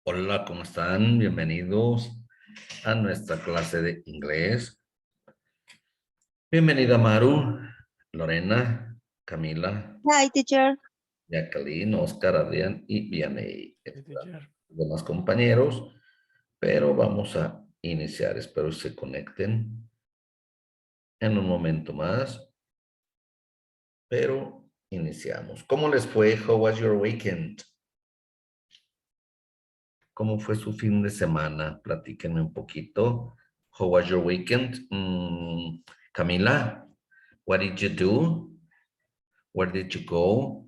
Hola, ¿cómo están? Bienvenidos a nuestra clase de inglés. Bienvenida Maru, Lorena, Camila, Hi, teacher. Jacqueline, Oscar, Adrián y Vianey. Sí, teacher. Demás compañeros, pero vamos a iniciar. Espero se conecten en un momento más, pero iniciamos. ¿Cómo les fue? How was your weekend? ¿Cómo fue su fin de semana? Platíquenme un poquito. How was your weekend? Camila, what did you do? Where did you go?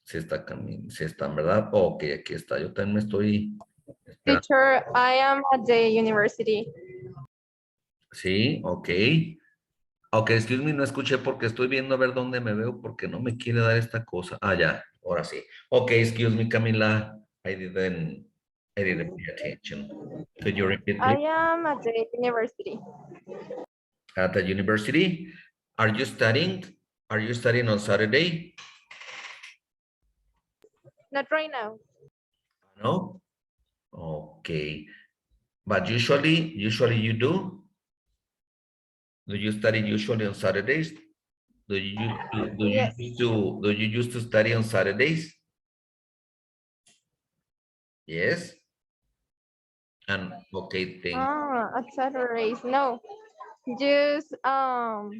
Si está Camila, si está, ¿verdad? Ok, aquí está. Yo también me estoy esperando. Teacher, I am at the university. Sí, ok. Ok, excuse me, no escuché porque estoy viendo a ver dónde me veo porque no me quiere dar esta cosa. Ah, ya, ahora sí. Ok, excuse me, Camila. I didn't pay attention. Could you repeat, I please? am at the university. At the university? Are you studying? Are you studying on Saturday? Not right now. No? Okay. But usually you do? Do you study usually on Saturdays? Do you Yes. used to study on Saturdays? Yes. And okay, thank At Saturdays. No. Just about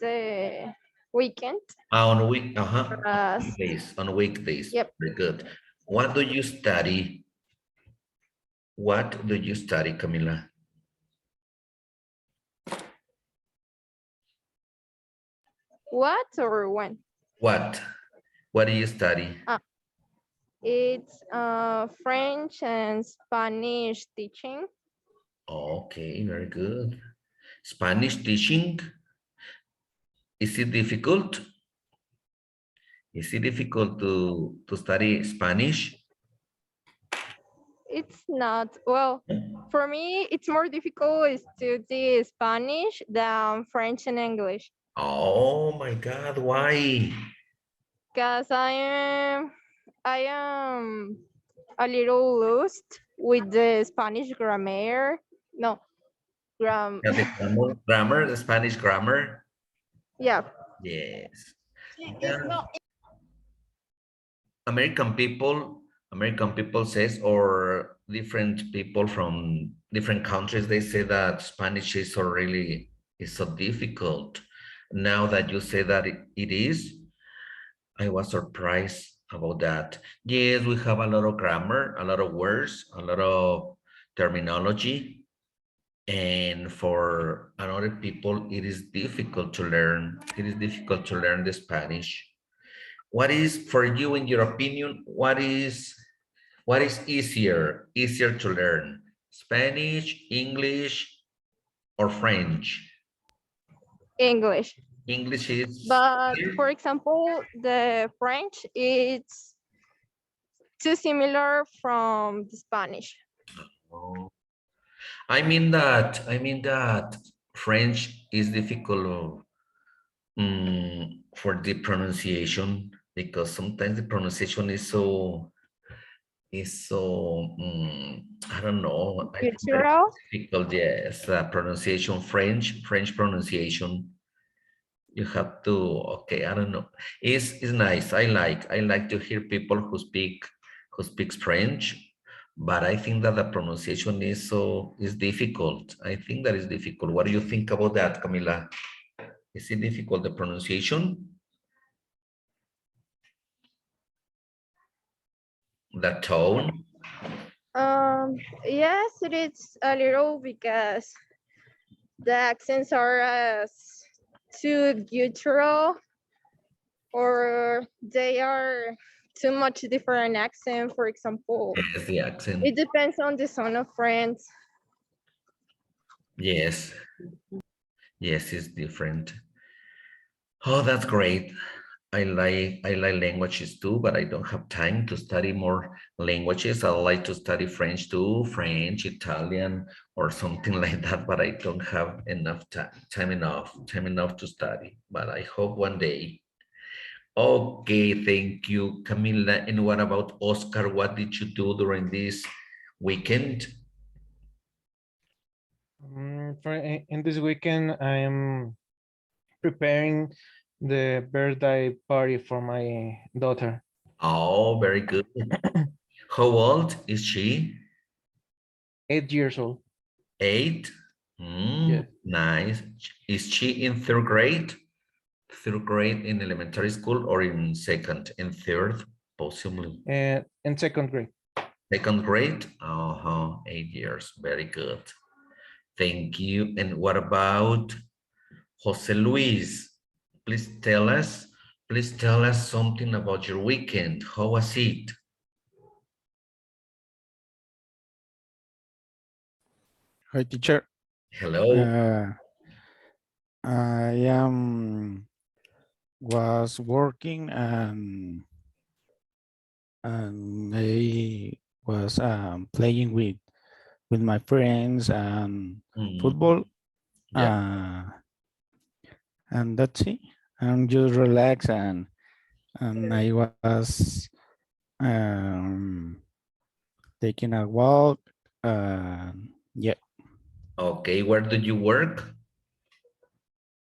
the weekend. on a week, For us. on weekdays. Yep. Very good. What do you study? What do you study, Camila? What or when? What? What do you study? It's French and Spanish teaching. Okay, very good. Spanish teaching. Is it difficult? Is it difficult to study Spanish? It's not, well, for me, it's more difficult to study Spanish than French and English. Oh my God, why? Because I am a little lost with the Spanish grammar. No, Yeah, the grammar, the Spanish grammar. yeah. Yes. Yeah. American people says, or different people from different countries, they say that Spanish is so difficult. Now that you say that it is, I was surprised about that. Yes, we have a lot of grammar, a lot of words, a lot of terminology. And for other people, it is difficult to learn. It is difficult to learn the Spanish. What is, for you, in your opinion, what is easier to learn? Spanish, English, or French? English. English is But easier? for example, the French is too similar from the Spanish. Oh. I mean that French is difficult for the pronunciation, because sometimes the pronunciation is so I don't know. I think that Cultural. it's difficult. Yes, pronunciation, French pronunciation. You have to, okay, I don't know. It's nice. I like to hear people who speaks French, but I think that the pronunciation is difficult. I think that is difficult. What do you think about that, Camila? Is it difficult, the pronunciation? The tone? Yes, it is a little because the accents are too guttural, or they are too much different accent. For example, Yes, the accent. it depends on the zone of France. Yes. Yes, it's different. Oh, that's great. I like languages too, but I don't have time to study more languages. I like to study French too, French, Italian, or something like that, but I don't have enough time enough to study. But I hope one day Okay, thank you, Camila. And what about Oscar? What did you do during this weekend? In this weekend, I am preparing the birthday party for my daughter. Oh, very good. How old is she? 8 years old. 8? Yes. Nice. Is she in third grade? Third grade in elementary school or in second and third, possibly? And in second grade. Second grade? Uh-huh, 8 years. Very good. Thank you. And what about Jose Luis? Please tell us something about your weekend. How was it? Hi, teacher. Hello. Uh, I was working and I was playing with my friends and Mhm. football. Yeah. Uh, and that's it. I'm just relax and I was um, taking a walk. Yeah, Okay, where did you work?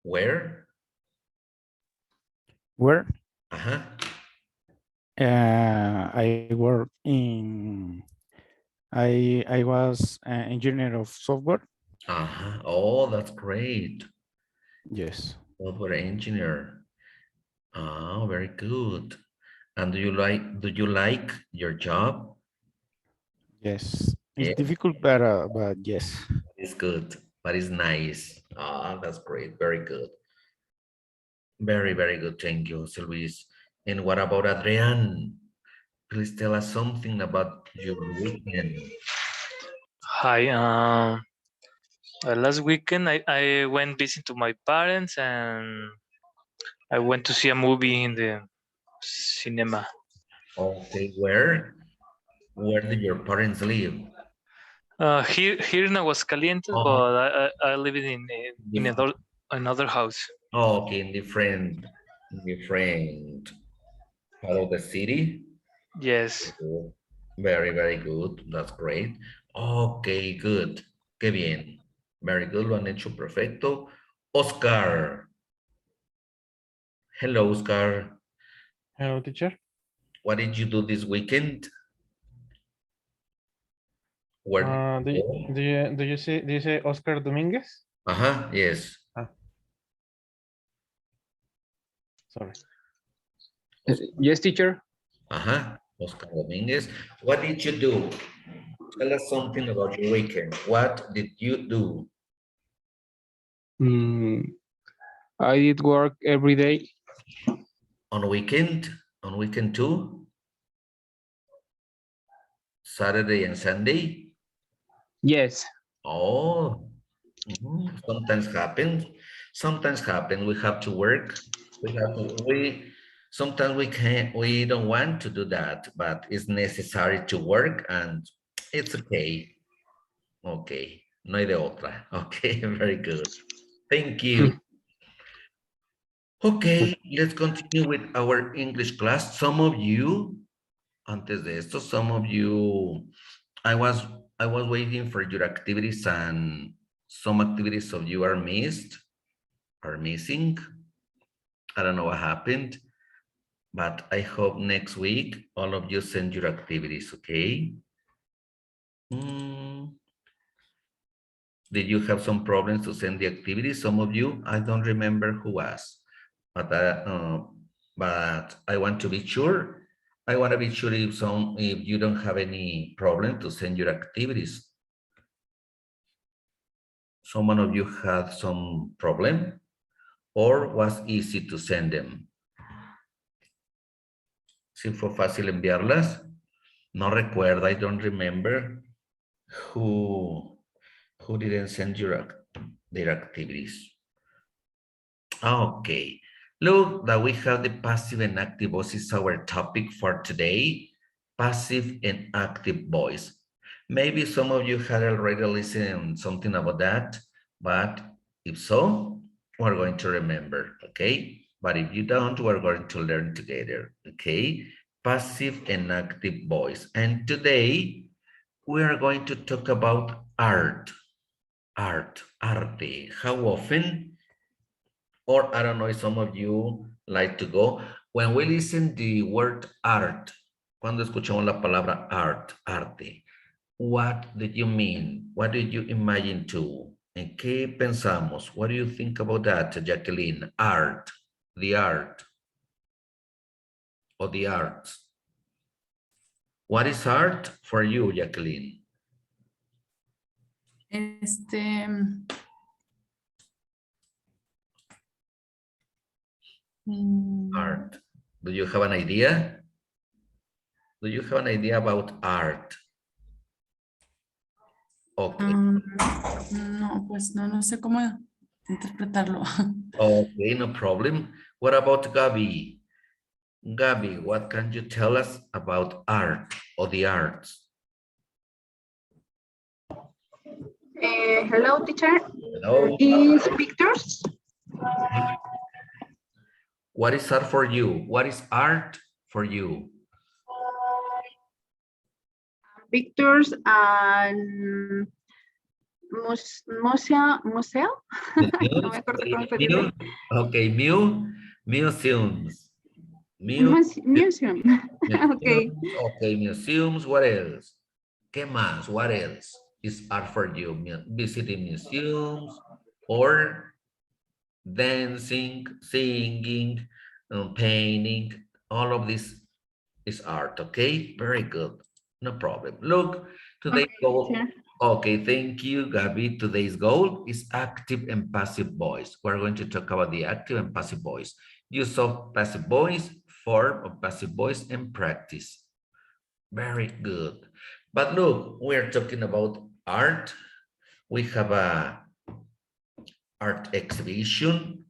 Where? where Uh-huh. I work in. I was an engineer of software. Uh-huh. Oh, that's great. Yes. Software engineer. Oh, very good. And do you like your job? Yes, it's Yeah, difficult, but yes. it's good, but it's nice. Ah, that's great. Very good. Very, very good. Thank you, Jose Luis. And what about Adrian? Please tell us something about your weekend. Hi. Last weekend I went visit to my parents and I went to see a movie in the cinema. Okay, where do your parents live? Here in Aguascalientes, Oh, but I live in different. another house. Okay, in different part of the city. Yes. Oh, very, very good. That's great. Okay, good. Qué bien. Very good. Lo han hecho perfecto. Oscar. Hello, Oscar. Hello, teacher. What did you do this weekend? Where did Do you you, go? do you say Oscar Dominguez? Uh-huh, yes. Ah, sorry. Yes, teacher. Uh-huh. Oscar Dominguez. What did you do? Tell us something about your weekend. What did you do Mm, I did work every day. on weekend? On weekend too? Saturday and Sunday? Yes. Oh, sometimes happens. Sometimes happen. We have to work. We sometimes we don't want to do that, but it's necessary to work and it's okay. Okay. No hay de otra. Okay, very good. Thank you. Okay, let's continue with our English class. Some of you, antes de esto, some of you, I was I was waiting for your activities and some activities of you are missing. I don't know what happened, but I hope next week all of you send your activities, okay? Mm, did you have some problems to send the activities? Some of you, I don't remember who was, but but I want to be sure. I want to be sure if you don't have any problem to send your activities. Someone of you had some problem or was easy to send them. Si fue fácil enviarlas. No recuerdo, I don't remember who who didn't send their activities. Okay, look that we have the passive and active voice is our topic for today. Passive and active voice. Maybe some of you had already listened something about that, but if so, we're going to remember, okay? But if you don't, we're going to learn together, okay? Passive and active voice. And today, we are going to talk about art. Arte. How often, or I don't know if some of you like to go, when we listen the word art, cuando escuchamos la palabra art, arte, what did you mean? What did you imagine to? ¿En qué pensamos? What do you think about that, Jacqueline? Art, the art, or the arts. What is art for you, Jacqueline? Art. Do you have an idea? Do you have an idea about art? Okay. No, pues no sé cómo interpretarlo. Okay, no problem. What about Gabi? Gabi, what can you tell us about art or the arts? Hello, teacher. Hello. Is pictures? What is art for you? What is art for you? Pictures and museo. No me acuerdo cómo se dice. Okay, museums. Museum. Okay. Okay, museums. What else? ¿Qué más? What else is art for you? Visiting museums or dancing, singing, painting. All of this is art. Okay, very good. No problem. Look, today's Okay, goal. teacher. Okay, thank you, Gabi. Today's goal is active and passive voice. We're going to talk about the active and passive voice. Use of passive voice, form of passive voice, and practice. Very good. But look, we're talking about art. We have a art exhibition.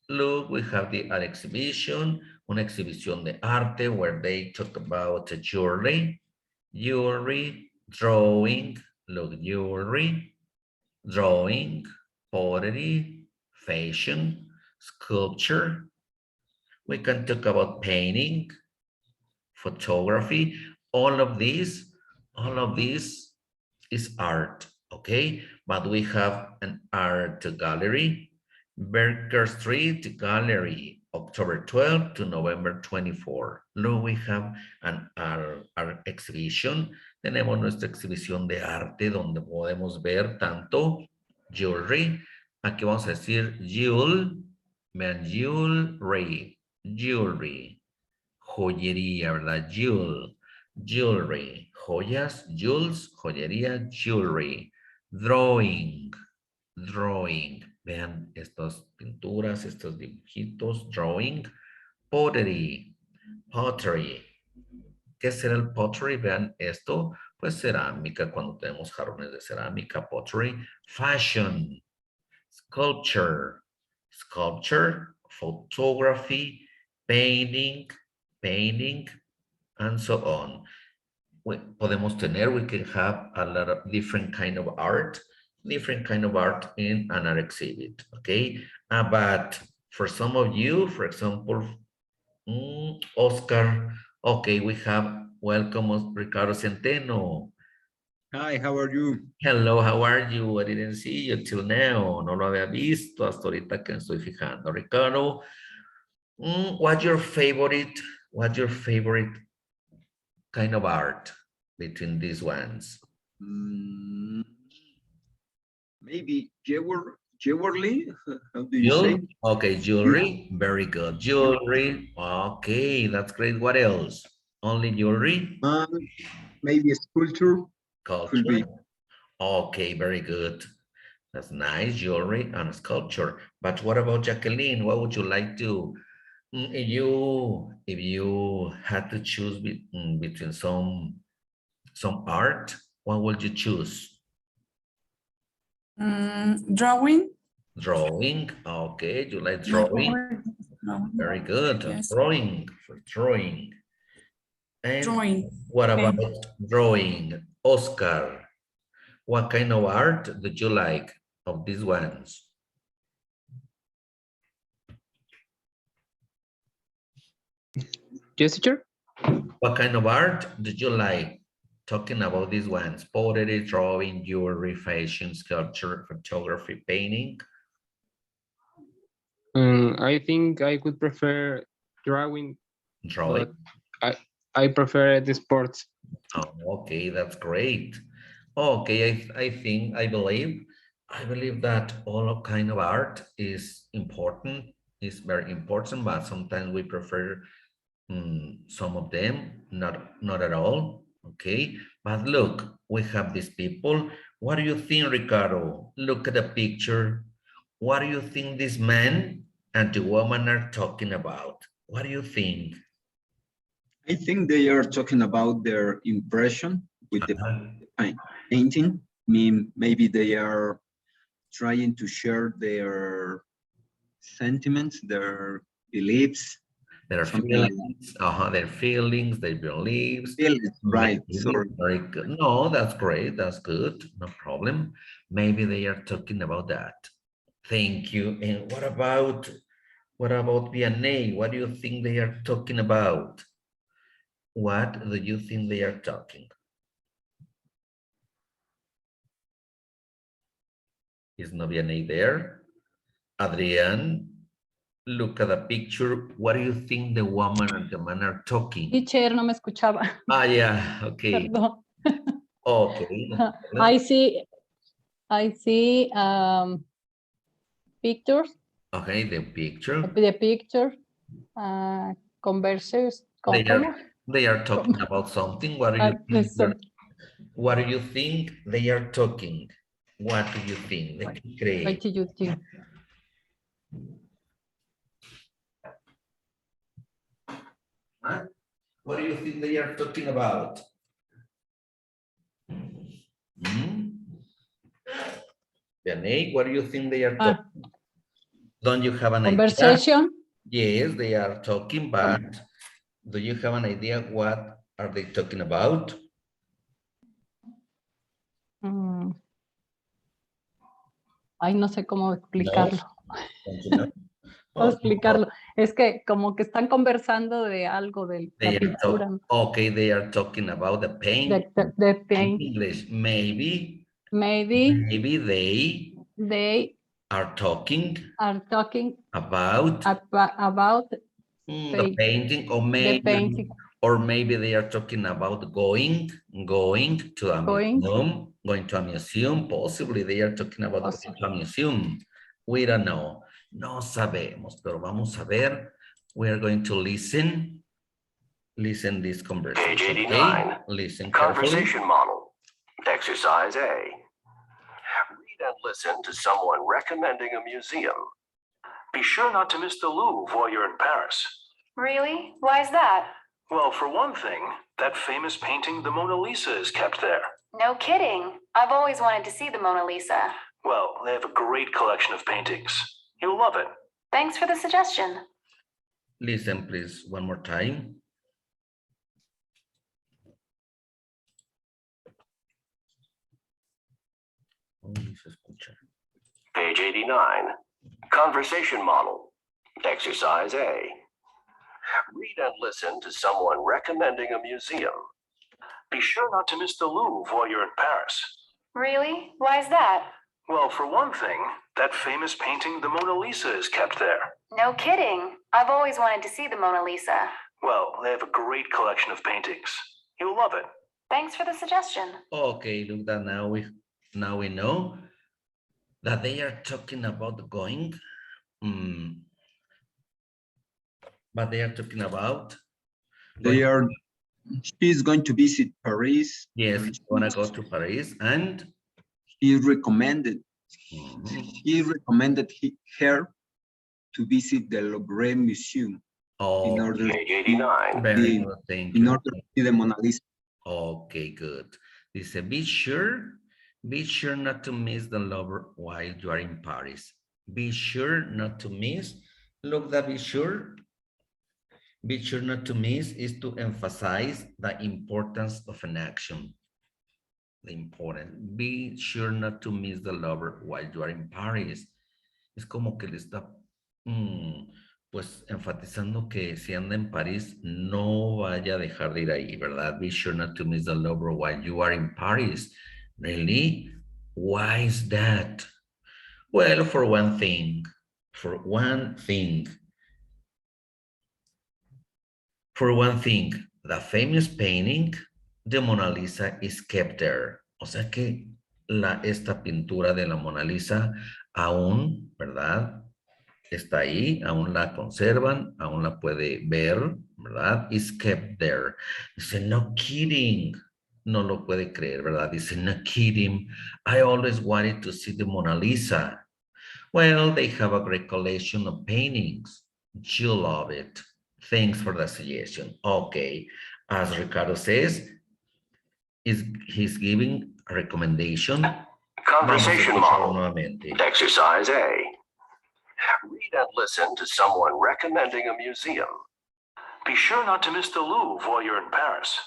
Look, we have the art exhibition, una exhibición de arte where they talk about jewelry, drawing, look, jewelry, drawing, pottery, fashion, sculpture. We can talk about painting, photography. All of this is art, okay? But we have an art gallery, Berker Street Gallery, October 12 to November 24. Luego we have an art exhibition. Tenemos nuestra exhibición de arte donde podemos ver tanto jewelry. Aquí vamos a decir vean, jewelry, joyería, ¿verdad? Jewelry, joyas, jewels, joyería, jewelry, drawing, vean estas pinturas, estos dibujitos, drawing, pottery, ¿qué será el pottery? Vean esto, pues cerámica, cuando tenemos jarrones de cerámica, pottery, fashion, sculpture, photography, painting, and so on. We can have a lot of different kind of art in an art exhibit, okay? But for some of you, for example, Oscar, okay, we have, welcome Ricardo Centeno. Hi, how are you? Hello, how are you? I didn't see you till now. No lo había visto hasta ahorita que me estoy fijando. Ricardo, what's your favorite kind of art between these ones? Maybe jewelry? How do you say? Okay, jewelry. Very good. Jewelry. Okay, that's great. What else? Only jewelry? Maybe a sculpture. Could be. Culture. Okay, very good. That's nice, jewelry and sculpture. But what about Jacqueline? What would you like to, if you had to choose between some art, what would you choose? Drawing. Drawing. Okay, you like drawing? No. Very good. Yes. Drawing. And Drawing. what about drawing? Oscar, what kind of art do you like of these ones? Yes, teacher. What kind of art did you like? Talking about these ones: pottery, drawing, jewelry, fashion, sculpture, photography, painting. I think I would prefer drawing, Drawing. but I prefer the sports. Oh, okay, that's great. Okay, I believe that all kind of art is important, is very important, but sometimes we prefer some of them, not at all. Okay, but look, we have these people. What do you think, Ricardo? Look at the picture. What do you think this man and the woman are talking about? What do you think? I think they are talking about their impression with the painting. I mean, maybe they are trying to share their sentiments, their beliefs, Their something like feelings, their feelings, their beliefs. feelings, right? Maybe, very good. No, that's great. That's good. No problem. Maybe they are talking about that. Thank you. And what about Vianney? What do you think they are talking about? What do you think they are talking? Is no Vianney there? Adrian, look at the picture. What do you think the woman and the man are talking? Teacher, no me escuchaba. Ah, yeah, okay. Perdón. Okay. No problem. I see pictures, Okay, the picture. the picture, converses. They are talking about something. What do you think? What do you think they are talking? What do you think? ¿De qué cree? Huh? What do you think they are talking about? Vianney, what do you think they are talking? Don't you have an Conversation. idea? Yes, they are talking, but do you have an idea what are they talking about? Ay, no sé cómo explicarlo. No. ¿Cómo explicarlo? Es que como que están conversando de algo de la pintura. Okay, they are talking about the paint. The paint. In English, maybe they are talking about the painting, or maybe they are talking about going to a museum, going to a museum. Possibly they are talking about going to a museum. We don't know. No sabemos, pero vamos a ver. We are going to listen this conversation. Page 89. Okay? Listen Conversation carefully. model. Exercise A. Read and listen to someone recommending a museum. Be sure not to miss the Louvre while you're in Paris. Really? Why is that? Well, for one thing, that famous painting, the Mona Lisa, is kept there. No kidding. I've always wanted to see the Mona Lisa. Well, they have a great collection of paintings. You'll love it. Thanks for the suggestion. Listen, please, one more time. Page 89. Conversation model. Exercise A. Read and listen to someone recommending a museum. Be sure not to miss the Louvre while you're in Paris. Really? Why is that? Well, for one thing, that famous painting, the Mona Lisa, is kept there. No kidding. I've always wanted to see the Mona Lisa. Well, they have a great collection of paintings. You'll love it. Thanks for the suggestion. Okay, look that now we know that they are talking about going. But they are talking about. She's going to visit Paris. Yes, she's gonna go to Paris, and he recommended her to visit the Louvre Museum in order page 89. In order to see the Mona Lisa. Okay, good. Dice, be sure not to miss the Louvre while you are in Paris. Be sure not to miss. Look, that be sure not to miss is to emphasize the importance of an action. Be sure not to miss the Louvre while you are in Paris. Es como que le está pues enfatizando que si anda en París, no vaya a dejar de ir ahí, ¿verdad? Be sure not to miss the lover while you are in Paris. Really? Why is that? Well, for one thing, the famous painting, the Mona Lisa is kept there. O sea que esta pintura de la Mona Lisa aún, ¿verdad? Está ahí, aún la conservan, aún la puede ver, ¿verdad? Is kept there. Dice, no kidding. No lo puede creer, ¿verdad? Dice, no kidding. I always wanted to see the Mona Lisa. Well, they have a great collection of paintings. You love it. Thanks for the suggestion. Okay. As Ricardo says, he's giving a recommendation. Conversation model. Nuevamente. Exercise A. Read and listen to someone recommending a museum. Be sure not to miss the Louvre while you're in Paris.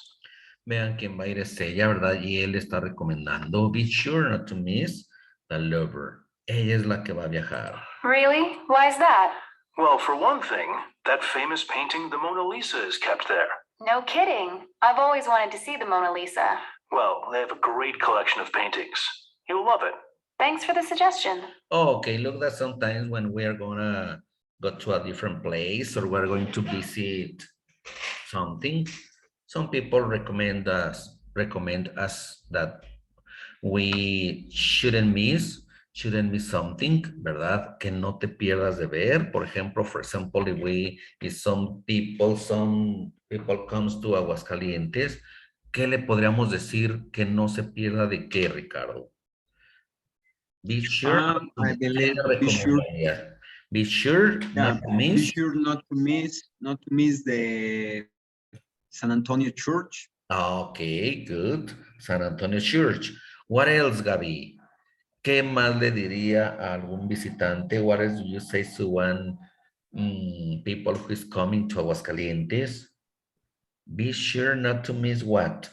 Vean quién va a ir es ella, ¿verdad? Y él está recomendando. Be sure not to miss the Louvre. Ella es la que va a viajar. Really? Why is that? Well, for one thing, that famous painting, the Mona Lisa, is kept there. No kidding. I've always wanted to see the Mona Lisa. Well, they have a great collection of paintings. You'll love it. Thanks for the suggestion. Oh, okay, look, that sometimes when we are gonna go to a different place or we're going to visit something, some people recommend us that we shouldn't miss something, ¿verdad? Que no te pierdas de ver. Por ejemplo, for example, if some people comes to Aguascalientes, ¿qué le podríamos decir que no se pierda de qué, Ricardo? Be sure. I believe be sure. Be sure not to miss. Be sure not to miss the San Antonio Church. Okay, good. San Antonio Church. What else, Gaby? ¿Qué más le diría a algún visitante? What else do you say to one people who is coming to Aguascalientes? Be sure not to miss what?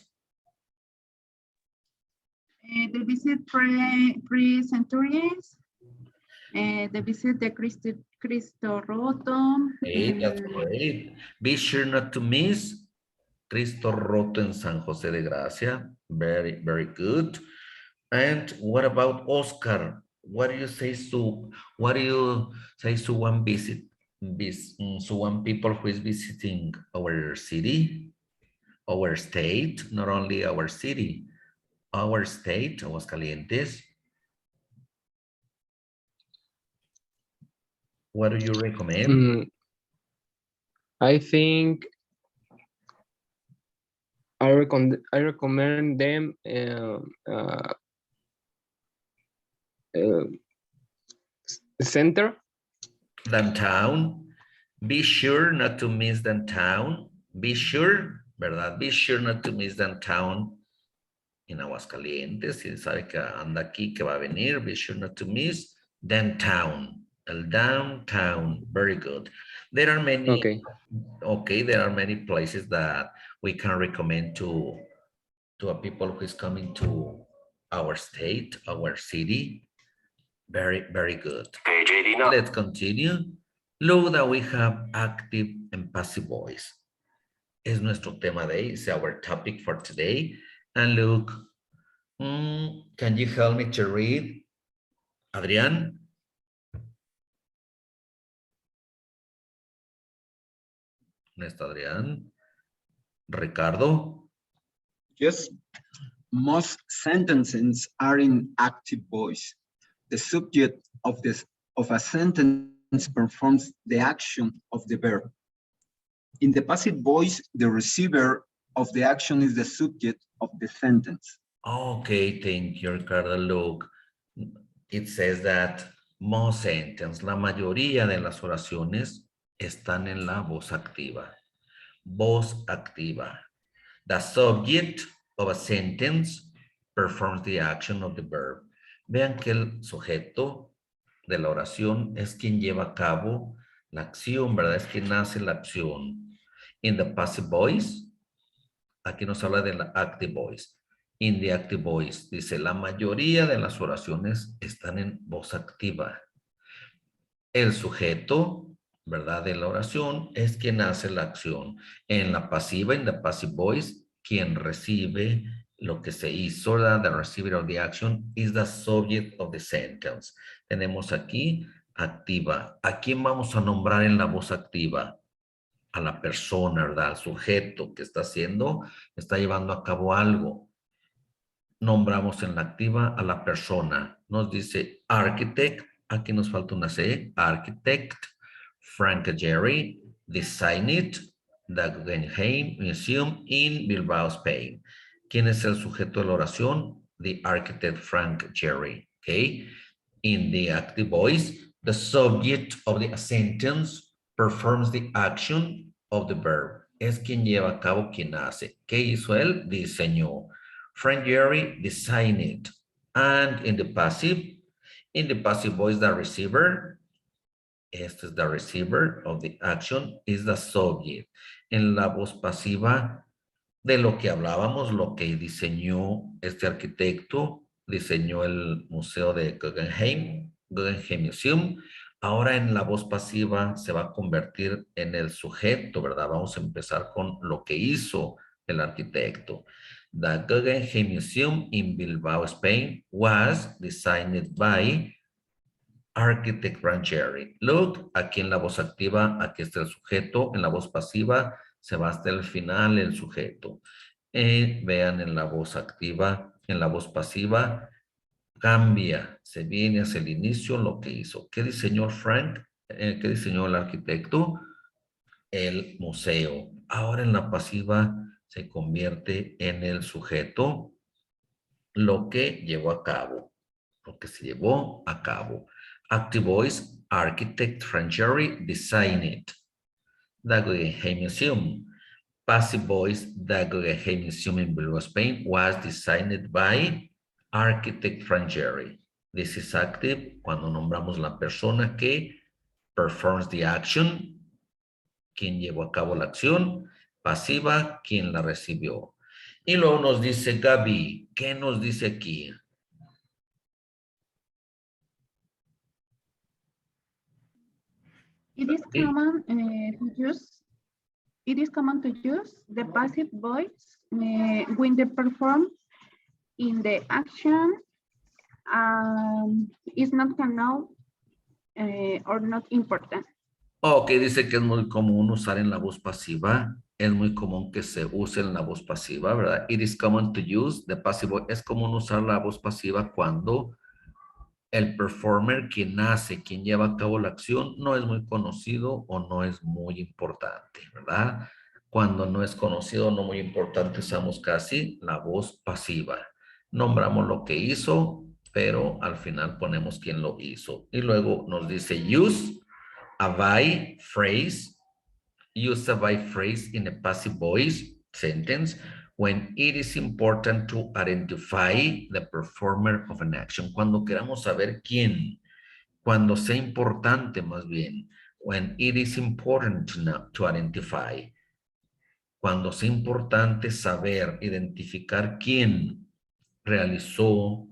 The visit pre-centuries. The visit the Cristo Roto. Okay, that's great. Be sure not to miss Cristo Roto en San José de Gracia. Very, very good. And what about Oscar? What do you say to one people who is visiting our city, our state, not only our city, our state, Aguascalientes? What do you recommend? I think I recommend them center. Downtown. Be sure not to miss downtown. Be sure, ¿verdad? Be sure not to miss downtown in Aguascalientes. Si sabe que anda aquí, que va a venir, be sure not to miss downtown. El downtown, very good. There are many, there are many places that we can recommend to a people who is coming to our state, our city. Very, very good. Page 89. Let's continue. Look that we have active and passive voice. Es nuestro tema de hoy, it's our topic for today. And look, can you help me to read? Adrián? ¿No está Adrián? Ricardo? Yes, most sentences are in active voice. The subject of a sentence performs the action of the verb. In the passive voice, the receiver of the action is the subject of the sentence. Okay, thank you, Ricardo. Look, it says that most sentences, la mayoría de las oraciones están en la voz activa. Voz activa. The subject of a sentence performs the action of the verb. Vean que el sujeto de la oración es quien lleva a cabo la acción, ¿verdad? Es quien hace la acción. In the passive voice, aquí nos habla de la active voice. In the active voice, dice, la mayoría de las oraciones están en voz activa. El sujeto ¿verdad? De la oración es quien hace la acción. En la pasiva, en the passive voice, quien recibe lo que se hizo, the receiver of the action is the subject of the sentence. Tenemos aquí activa. ¿A quién vamos a nombrar en la voz activa? A la persona, ¿verdad? Al sujeto que está haciendo, está llevando a cabo algo. Nombramos en la activa a la persona. Nos dice architect, aquí nos falta una C, architect, Frank Jerry, design it, the Guggenheim Museum in Bilbao, Spain. ¿Quién es el sujeto de la oración? The architect Frank Jerry, okay? In the active voice, the subject of the sentence performs the action of the verb. Es quien lleva a cabo, quien hace. ¿Qué hizo él? Diseñó. Frank Jerry designed it. And in the passive voice, the receiver, este es the receiver of the action, is the subject. En la voz pasiva, de lo que hablábamos, lo que diseñó este arquitecto, diseñó el Museo de Guggenheim Museum. Ahora en la voz pasiva se va a convertir en el sujeto, ¿verdad? Vamos a empezar con lo que hizo el arquitecto. The Guggenheim Museum in Bilbao, Spain was designed by architect Frank Jerry. Look, aquí en la voz activa, aquí está el sujeto. En la voz pasiva se va hasta el final el sujeto. Vean en la voz activa, en la voz pasiva, cambia, se viene hacia el inicio lo que hizo. ¿Qué diseñó Frank? ¿Qué diseñó el arquitecto? El museo. Ahora en la pasiva se convierte en el sujeto lo que llevó a cabo, lo que se llevó a cabo. Active voice, architect Frank Jerry designed it. The Guggenheim Museum. Passive voice, the Guggenheim Museum in Bilbao, Spain was designed by architect Frank Jerry. This is active cuando nombramos la persona que performs the action, quien llevó a cabo la acción. Pasiva, quien la recibió. Y luego nos dice Gaby, ¿qué nos dice aquí? It is common to use the passive voice when they perform in the action is not canon or not important. Ok, dice que es muy común usar en la voz pasiva. Es muy común que se use en la voz pasiva, ¿verdad? It is common to use the passive voice. Es común usar la voz pasiva cuando el performer, quien hace, quien lleva a cabo la acción, no es muy conocido o no es muy importante, ¿verdad? Cuando no es conocido o no muy importante, usamos casi la voz pasiva. Nombramos lo que hizo, pero al final ponemos quién lo hizo. Y luego nos dice use a by phrase, use a by phrase in a passive voice sentence when it is important to identify the performer of an action. Cuando queramos saber quién, cuando sea importante más bien, when it is important to identify. Cuando sea importante saber, identificar quién realizó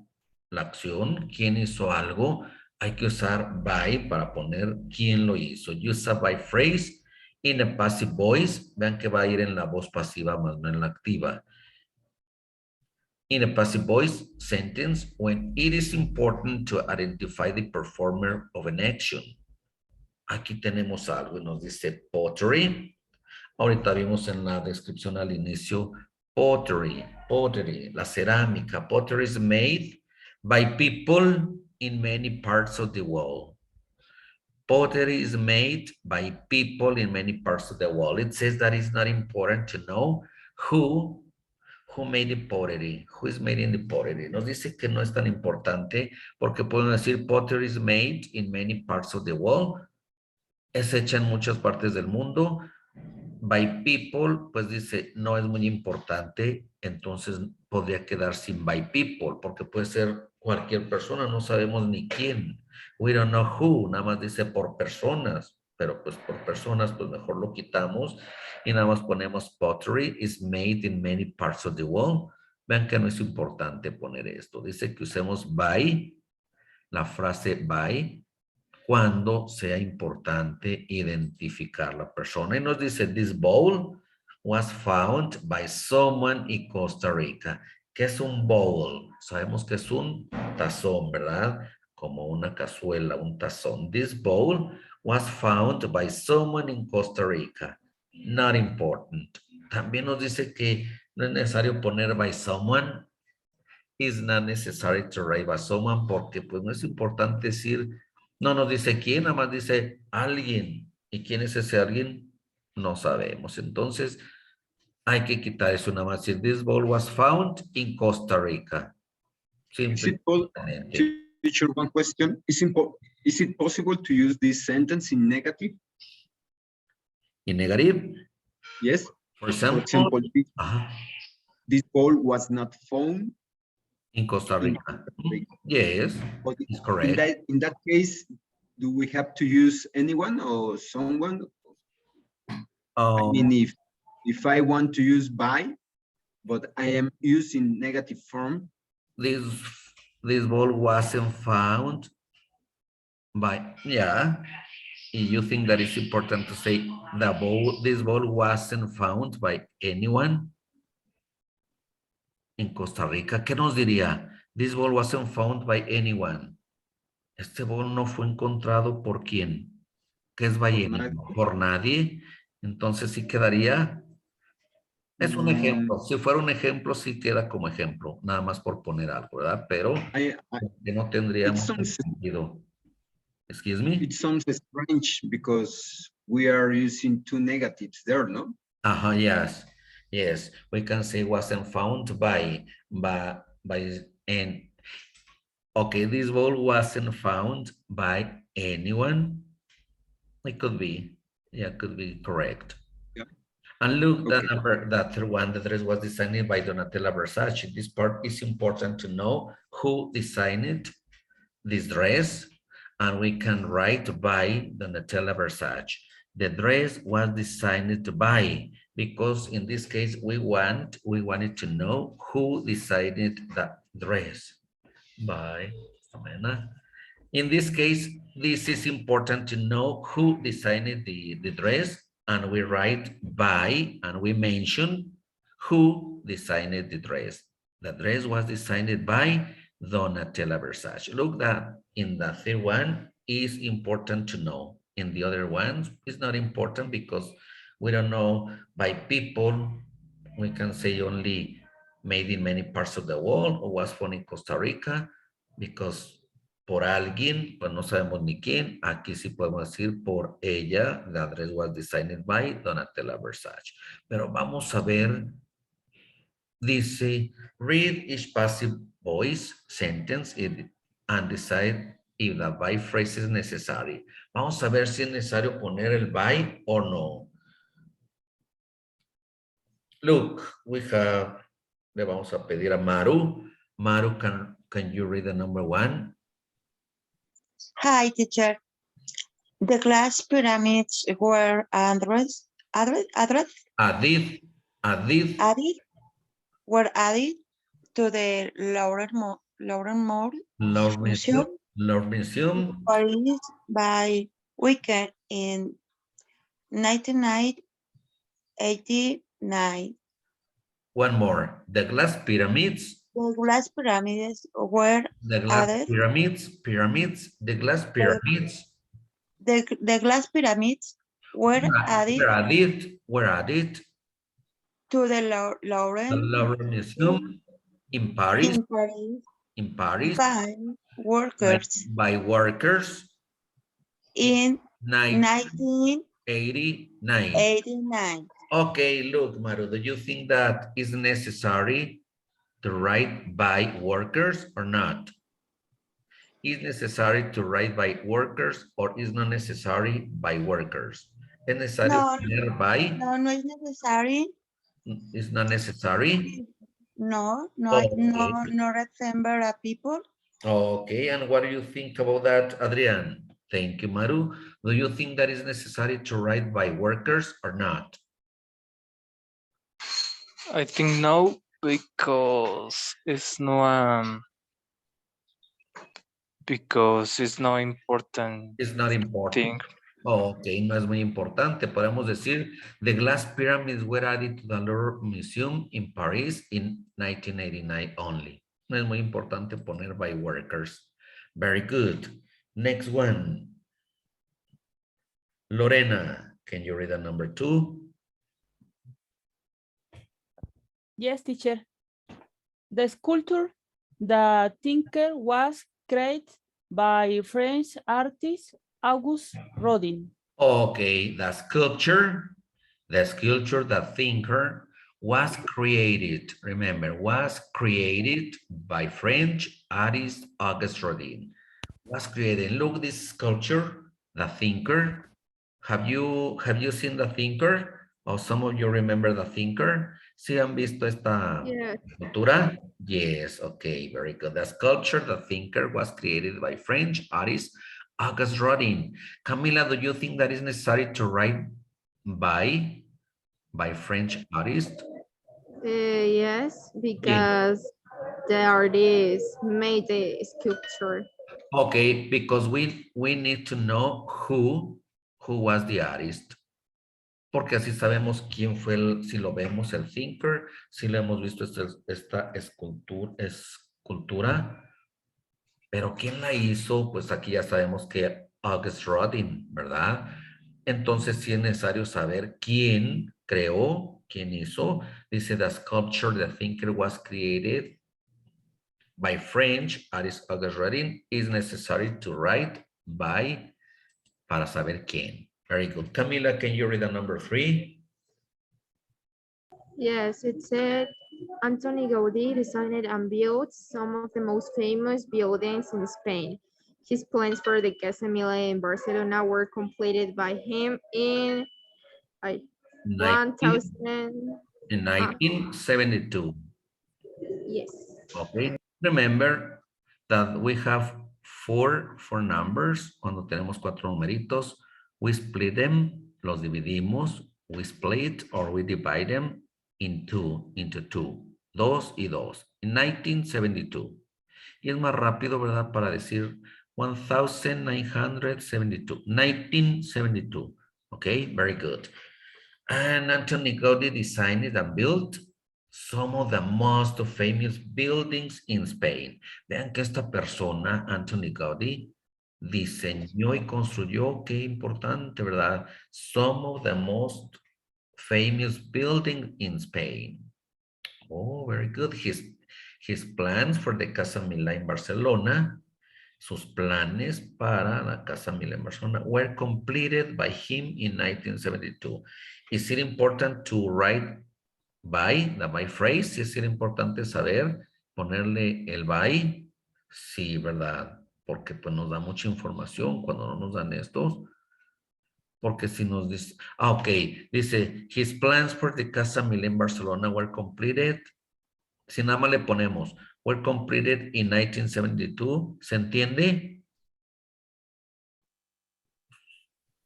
la acción, quién hizo algo, hay que usar by para poner quién lo hizo. Use a by phrase in a passive voice. Vean que va a ir en la voz pasiva más no en la activa. In a passive voice sentence when it is important to identify the performer of an action. Aquí tenemos algo y nos dice pottery. Ahorita vimos en la descripción al inicio pottery, la cerámica. Pottery is made by people in many parts of the world. Pottery is made by people in many parts of the world. It says that it's not important to know who made the pottery, who is making the pottery. Nos dice que no es tan importante porque podemos decir pottery is made in many parts of the world. Es hecha en muchas partes del mundo. By people, pues dice, no es muy importante, entonces podría quedar sin by people, porque puede ser cualquier persona, no sabemos ni quién. We don't know who, nada más dice por personas, pero pues por personas, pues mejor lo quitamos y nada más ponemos pottery is made in many parts of the world. Vean que no es importante poner esto. Dice que usemos by, la frase by, cuando sea importante identificar la persona. Y nos dice, this bowl was found by someone in Costa Rica. ¿Qué es un bowl? Sabemos que es un tazón, ¿verdad? Como una cazuela, un tazón. This bowl was found by someone in Costa Rica. Not important. También nos dice que no es necesario poner by someone. It's not necessary to write by someone porque pues no es importante decir, no nos dice quién, nada más dice alguien. ¿Y quién es ese alguien? No sabemos. Entonces, hay que quitar eso nada más. Decir, this ball was found in Costa Rica. Simple. Teacher, one question. Is it possible to use this sentence in negative? In negative? Yes. For example, this ball was not found in Costa Rica. Yes, but it's correct. In that case, do we have to use anyone or someone? I mean, if I want to use by, but I am using negative form. This ball wasn't found by, yeah. You think that it's important to say this ball wasn't found by anyone in Costa Rica? ¿Qué nos diría? This ball wasn't found by anyone. Este ball no fue encontrado por quién. ¿Qué es by anyone? Por nadie. Entonces sí quedaría. Es un ejemplo. Si fuera un ejemplo, sí queda como ejemplo. Nada más por poner algo, ¿verdad? Pero que no tendríamos sentido. Excuse me? It sounds strange because we are using two negatives there, no? Yes. Yes. We can say wasn't found by and okay, this ball wasn't found by anyone. It could be. Yeah, could be correct. Yeah. And look, that third one, the dress was designed by Donatella Versace. This part is important to know who designed this dress, and we can write by Donatella Versace. The dress was designed by, because in this case we wanted to know who designed that dress. By Samena. In this case, this is important to know who designed the dress, and we write by, and we mention who designed the dress. The dress was designed by Donatella Versace. Look, that in the third one is important to know. In the other ones, it's not important because we don't know by people. We can say only made in many parts of the world or was found in Costa Rica, because por alguien, pues no sabemos ni quién. Aquí sí podemos decir por ella. The dress was designed by Donatella Versace. Pero vamos a ver. Dice, read each passive voice sentence and decide if the by phrase is necessary. Vamos a ver si es necesario poner el by o no. Look, le vamos a pedir a Maru. Maru, can you read the number one? Hi, teacher. The glass pyramids were added to the Louvre Museum Paris by Wicker in 1989. One more. The glass pyramids. The glass pyramids were added. The glass pyramids. The glass pyramids were added to the Louvre Museum in Paris. By workers in 1989. Okay, look, Maru, do you think that is necessary to write by workers or not? Is necessary to write by workers or is not necessary by workers? ¿Es necesario poner by? No, no es necesario. It's not necessary? No, remember a people. Okay, and what do you think about that, Adrian? Thank you, Maru. Do you think that is necessary to write by workers or not? I think no, because it's no because it's not important It's not important. thing. Oh, ok, no es muy importante. Podemos decir, the glass pyramids were added to the Louvre Museum in Paris in 1989 only. No es muy importante poner by workers. Very good. Next one. Lorena, can you read the number 2? Yes, teacher. The sculpture, The Thinker, was created by French artist Auguste Rodin. Okay, the sculpture, The Thinker, was created, remember, was created by French artist Auguste Rodin. Was created. Look, this sculpture, The Thinker. Have you seen The Thinker? Or some of you remember The Thinker? ¿Sí han visto esta Yeah. escultura? Yes, okay, very good. The sculpture, The Thinker, was created by French artist Auguste Rodin. Camila, do you think that is necessary to write by French artist? Yes, because the artist made the sculpture. Okay, because we need to know who was the artist. Porque así sabemos quién fue si lo vemos el thinker, si lo hemos visto esta escultura, pero quién la hizo, pues aquí ya sabemos que August Rodin, ¿verdad? Entonces sí es necesario saber quién creó, quién hizo. Dice, the sculpture, The Thinker, was created by French artist August Rodin. Is necessary to write by para saber quién. Very good. Camila, can you read the number 3? Yes, it said Antoni Gaudí designed and built some of the most famous buildings in Spain. His plans for the Casa Milà in Barcelona were completed by him in 1972. Yes. Okay. Remember that we have four numbers. Cuando tenemos 4 numeritos, we split them, los dividimos, we split or we divide them into two. 2 y 2. In 1972. Y es más rápido, ¿verdad? Para decir 1972. 1972. Okay, very good. And Antoni Gaudí designed and built some of the most famous buildings in Spain. Vean que esta persona, Antoni Gaudí, diseñó y construyó, qué importante, ¿verdad? Some of the most famous buildings in Spain. Oh, very good. His plans for the Casa Milà in Barcelona, sus planes para la Casa Milà en Barcelona were completed by him in 1972. Is it important to write by, the by phrase? ¿Es importante saber ponerle el by? Sí, ¿verdad? Porque pues nos da mucha información cuando no nos dan estos. Porque si nos dice, ok, dice, his plans for the Casa Milà en Barcelona were completed. Si nada más le ponemos, were completed in 1972, ¿se entiende?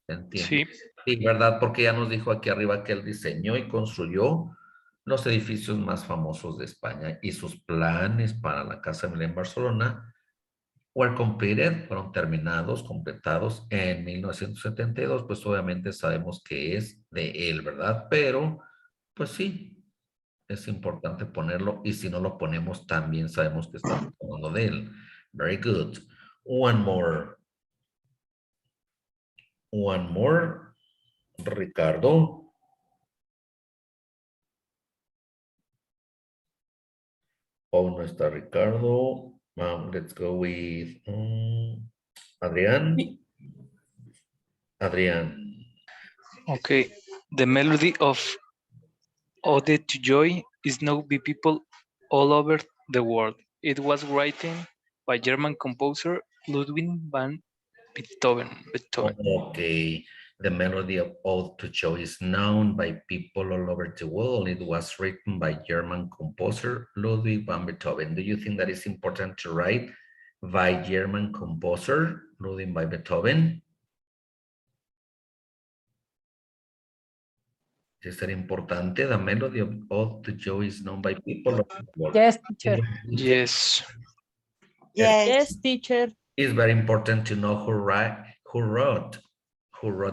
¿Se entiende? Sí. Sí, ¿verdad? Porque ya nos dijo aquí arriba que él diseñó y construyó los edificios más famosos de España y sus planes para la Casa Milà en Barcelona were completed, fueron terminados, completados en 1972, pues obviamente sabemos que es de él, ¿verdad? Pero, pues sí, es importante ponerlo y si no lo ponemos también sabemos que estamos hablando de él. Very good. One more. One more. Ricardo. Oh, no está Ricardo. Let's go with Adrián. Adrián. Okay. The melody of Ode to Joy is known by people all over the world. It was written by German composer Ludwig van Beethoven. Okay. The melody of Ode to Joy is known by people all over the world. It was written by German composer Ludwig van Beethoven. Do you think that is important to write by German composer Ludwig van Beethoven? Is that importante? The melody of Ode to Joy is known by people all over the world. Yes, teacher. Yes. Yes. Yes, teacher. It's very important to know who wrote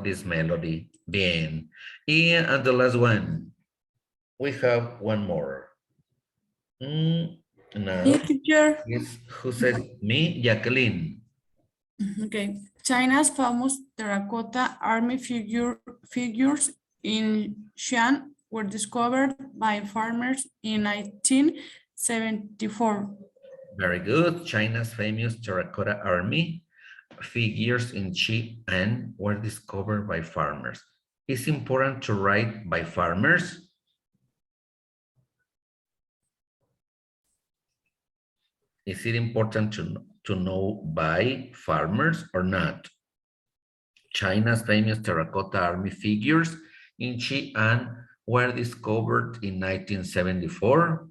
this melody. Bien. And the last one. We have one more. Now, Me, teacher. who says me? Jacqueline. Okay. China's famous terracotta army figures in Xi'an were discovered by farmers in 1974. Very good. China's famous terracotta army figures in Xi'an were discovered by farmers. It's important to write by farmers. Is it important to know by farmers or not? China's famous terracotta army figures in Xi'an were discovered in 1974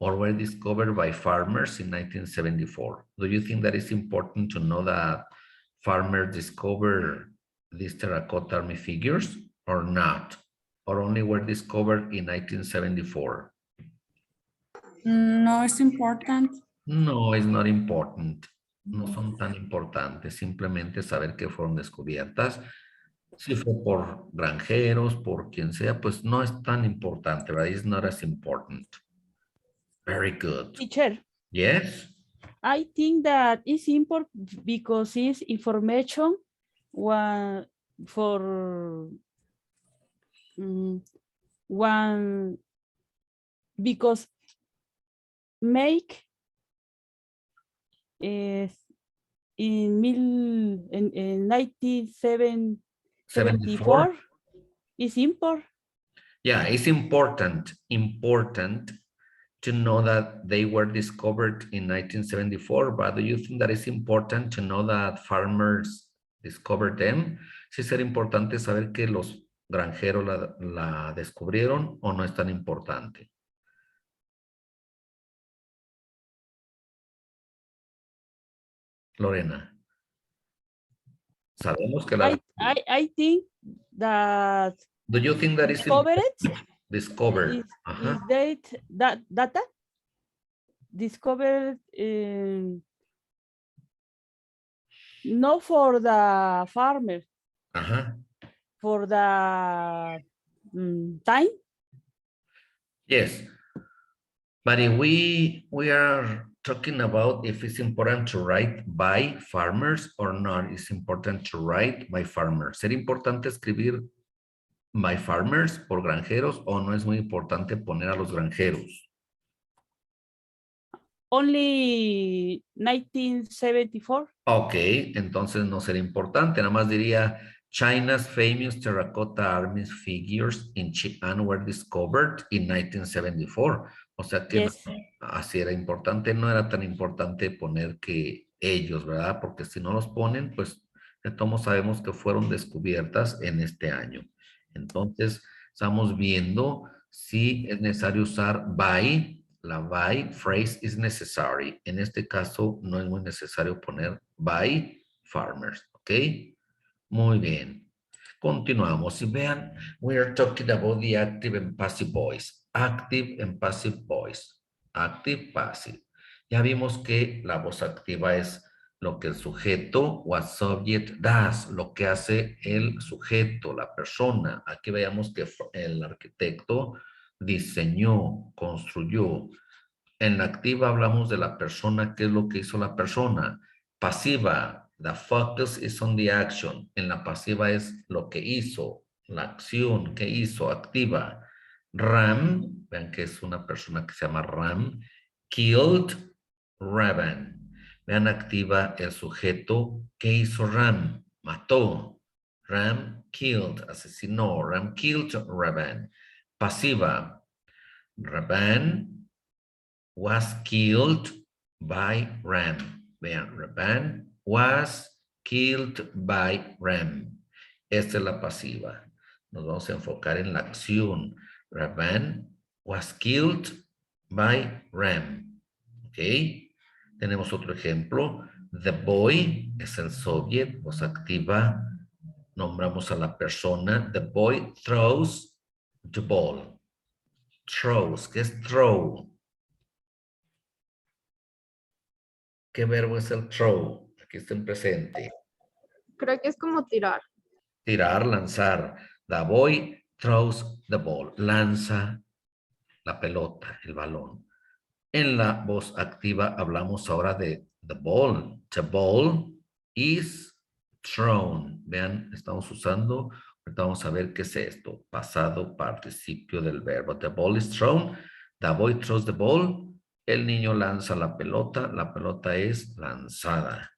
or were discovered by farmers in 1974. Do you think that it's important to know that farmers discovered these terracotta army figures or not? Or only were discovered in 1974? No, it's important. No, it's not important. No son tan importantes. Simplemente saber que fueron descubiertas. Si fue por granjeros, por quien sea, pues no es tan importante, right? It's not as important. Very good. Teacher, Yes? I think that it's important because it's information for one because make is in 1974 is important. Yeah, it's important to know that they were discovered in 1974, but do you think that it's important to know that farmers discovered them? ¿Sí será importante saber que los granjeros la descubrieron o no es tan importante? Lorena. Sabemos que la... I think that Do you think that discovered discovered? is that data discovered not for the farmer, for the time. Yes, but if we are talking about if it's important to write by farmers or not, it's important to write by farmers. ¿Sería importante escribir by farmers por granjeros o no es muy importante poner a los granjeros? Only 1974. Ok, entonces no sería importante, nada más diría China's famous terracotta army figures in Xi'an were discovered in 1974. O sea que Yes. así era importante, no era tan importante poner que ellos, ¿verdad? Porque si no los ponen, pues de todos sabemos que fueron descubiertas en este año. Entonces, estamos viendo si es necesario usar by. La by phrase is necessary. En este caso, no es muy necesario poner by farmers, ¿ok? Muy bien. Continuamos. Y vean, we are talking about the active and passive voice. Active and passive voice. Active, passive. Ya vimos que la voz activa es lo que el sujeto o subject does, lo que hace el sujeto, la persona. Aquí veamos que el arquitecto diseñó, construyó. En la activa hablamos de la persona, qué es lo que hizo la persona. Pasiva, the focus is on the action. En la pasiva es lo que hizo, la acción que hizo, activa. Ram, vean que es una persona que se llama Ram. Killed, Raven. Vean activa el sujeto, ¿qué hizo Ram? Mató. Ram killed, asesinó. Ram killed Raven. Pasiva, Raven was killed by Ram. Vean, Raven was killed by Ram. Esta es la pasiva. Nos vamos a enfocar en la acción. Raven was killed by Ram. ¿Ok? Tenemos otro ejemplo. The boy es el subject, voz activa. Nombramos a la persona. The boy throws the ball. Throws. ¿Qué es throw? ¿Qué verbo es el throw? Aquí está en presente. Creo que es como tirar. Tirar, lanzar. The boy throws the ball. Lanza la pelota, el balón. En la voz activa hablamos ahora de the ball. The ball is thrown. Vean, estamos usando, ahorita vamos a ver qué es esto. Pasado participio del verbo. The ball is thrown. The boy throws the ball. El niño lanza la pelota es lanzada.